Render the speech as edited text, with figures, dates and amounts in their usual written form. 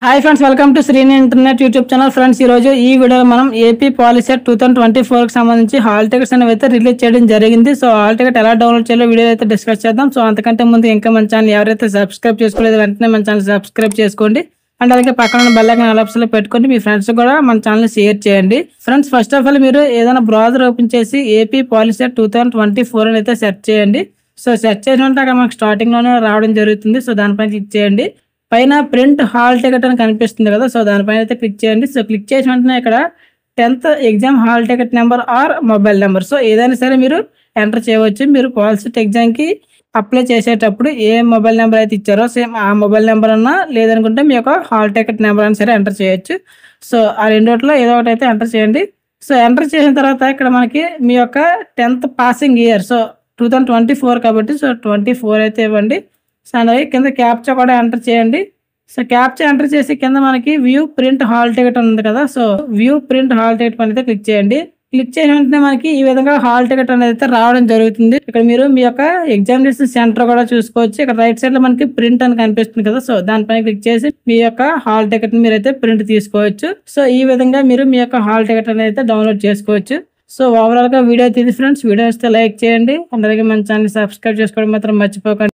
Hi friends, welcome to Srini internet YouTube channel. Friends, ఈ రోజు ఈ వీడియోలో మనం ఏపీ పాలిసెట్ 2024 కి సంబంధించి హాల్ టికెట్స్ అనేవి అయితే రిలీజ్ చేయడం జరిగింది. సో హాల్ టికెట్ ఎలా డౌన్లోడ్ చేయాలో వీడియో అయితే డిస్కస్ చేద్దాం. సో అంతకంటే ముందు ఇంకా మన ఛానల్ ఎవరైతే సబ్స్క్రైబ్ చేసుకోలేదు వెంటనే మన ఛానల్ సబ్స్క్రైబ్ చేసుకోండి. అండ్ అలాగే పక్కన ఉన్న బెల్ ఐకాన్ ఆల్ ఆప్షన్లో పెట్టుకొని మీ ఫ్రెండ్స్ కూడా మన ఛానల్ షేర్ చేయండి. ఫ్రెండ్స్, ఫస్ట్ ఆఫ్ ఆల్ మీరు ఏదైనా బ్రౌజర్ ఓపెన్ చేసి ఏపీ పాలిసెట్ 2024 అని అయితే సెర్చ్ చేయండి. సో సెర్చ్ చేసినట్టు అక్కడ మనకు స్టార్టింగ్ లోనే రావడం జరుగుతుంది. సో దానిపైన క్లిక్ చేయండి. పైన ప్రింట్ హాల్ టికెట్ అని కనిపిస్తుంది కదా, సో దానిపైన అయితే క్లిక్ చేయండి. సో క్లిక్ చేసిన వెంటనే ఇక్కడ 10th exam hall ticket number or mobile number, so ఏదైనా సరే మీరు ఎంటర్ చేయవచ్చు. మీరు పాలిసెట్ ఎగ్జామ్కి అప్లై చేసేటప్పుడు ఏ మొబైల్ నెంబర్ అయితే ఇచ్చారో సేమ్ ఆ మొబైల్ నెంబర్ అన్నా, లేదనుకుంటే మీ యొక్క హాల్ టికెట్ నెంబర్ అని సరే ఎంటర్ చేయొచ్చు. సో ఆ రెండిట్లో ఏదో ఒకటి అయితే ఎంటర్ చేయండి. సో ఎంటర్ చేసిన తర్వాత ఇక్కడ మనకి మీ యొక్క 10th పాసింగ్ ఇయర్, సో 2024 కాబట్టి సో 24 అయితే ఇవ్వండి. సో అలాగే కింద క్యాప్చా కూడా ఎంటర్ చేయండి. సో క్యాప్చా ఎంటర్ చేసి కింద మనకి వ్యూ ప్రింట్ హాల్ టికెట్ ఉంది కదా, so view print hall ticket పని అయితే క్లిక్ చేయండి. క్లిక్ చేసిన వెంటనే మనకి ఈ విధంగా హాల్ టికెట్ అనేది అయితే రావడం జరుగుతుంది. ఇక్కడ మీరు మీ యొక్క ఎగ్జామినేషన్ సెంటర్ కూడా చూసుకోవచ్చు. ఇక్కడ రైట్ సైడ్ లో మనకి ప్రింట్ అని కనిపిస్తుంది కదా, సో దానిపైన క్లిక్ చేసి మీ యొక్క హాల్ టికెట్ మీరు అయితే ప్రింట్ తీసుకోవచ్చు. సో ఈ విధంగా మీరు మీ యొక్క హాల్ టికెట్ అనేది అయితే డౌన్లోడ్ చేసుకోవచ్చు. సో ఓవరాల్ గా వీడియో అయితే ఫ్రెండ్స్, వీడియో వస్తే లైక్ చేయండి. అలాగే మన ఛానల్ సబ్స్క్రైబ్ చేసుకోవడం మాత్రం మర్చిపోకండి.